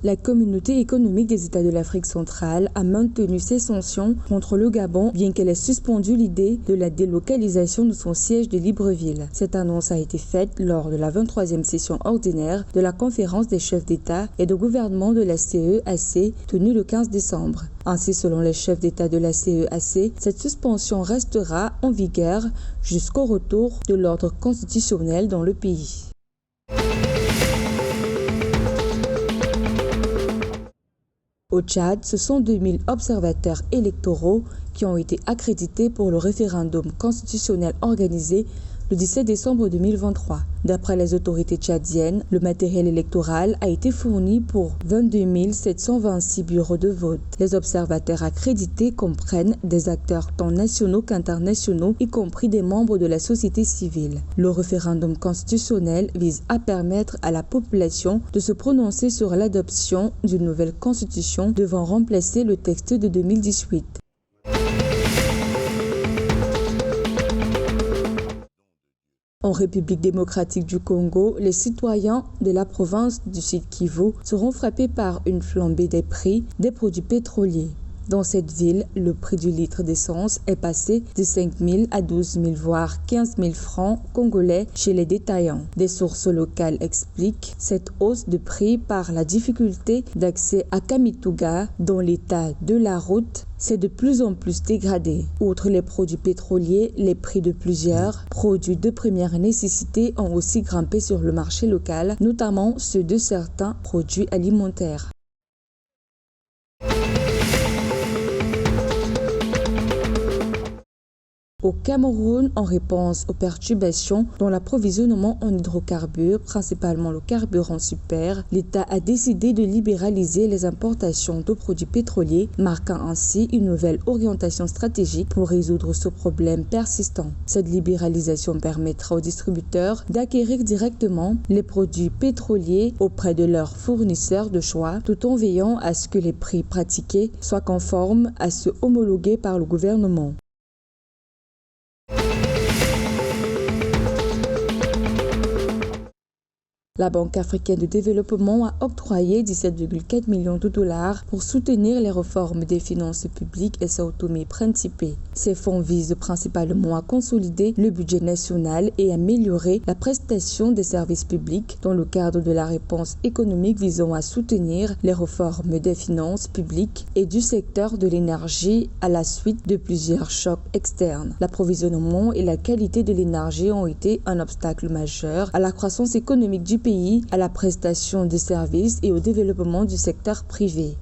La communauté économique des États de l'Afrique centrale a maintenu ses sanctions contre le Gabon, bien qu'elle ait suspendu l'idée de la délocalisation de son siège de Libreville. Cette annonce a été faite lors de la 23e session ordinaire de la conférence des chefs d'État et de gouvernement de la CEAC tenue le 15 décembre. Ainsi, selon les chefs d'État de la CEAC, cette suspension restera en vigueur jusqu'au retour de l'ordre constitutionnel dans le pays. Au Tchad, ce sont 2000 observateurs électoraux qui ont été accrédités pour le référendum constitutionnel organisé le 17 décembre 2023. D'après les autorités tchadiennes, le matériel électoral a été fourni pour 22 726 bureaux de vote. Les observateurs accrédités comprennent des acteurs tant nationaux qu'internationaux, y compris des membres de la société civile. Le référendum constitutionnel vise à permettre à la population de se prononcer sur l'adoption d'une nouvelle constitution devant remplacer le texte de 2018. En République démocratique du Congo, les citoyens de la province du Sud-Kivu seront frappés par une flambée des prix des produits pétroliers. Dans cette ville, le prix du litre d'essence est passé de 5 000 à 12 000 voire 15 000 francs congolais chez les détaillants. Des sources locales expliquent cette hausse de prix par la difficulté d'accès à Kamituga, dont l'état de la route s'est de plus en plus dégradé. Outre les produits pétroliers, les prix de plusieurs produits de première nécessité ont aussi grimpé sur le marché local, notamment ceux de certains produits alimentaires. Au Cameroun, en réponse aux perturbations dans l'approvisionnement en hydrocarbures, principalement le carburant super, l'État a décidé de libéraliser les importations de produits pétroliers, marquant ainsi une nouvelle orientation stratégique pour résoudre ce problème persistant. Cette libéralisation permettra aux distributeurs d'acquérir directement les produits pétroliers auprès de leurs fournisseurs de choix, tout en veillant à ce que les prix pratiqués soient conformes à ceux homologués par le gouvernement. La Banque africaine de développement a octroyé 17,4 millions de dollars pour soutenir les réformes des finances publiques et Sao Tomé et Principe. Ces fonds visent principalement à consolider le budget national et améliorer la prestation des services publics dans le cadre de la réponse économique visant à soutenir les réformes des finances publiques et du secteur de l'énergie à la suite de plusieurs chocs externes. L'approvisionnement et la qualité de l'énergie ont été un obstacle majeur à la croissance économique du pays, à la prestation de services et au développement du secteur privé.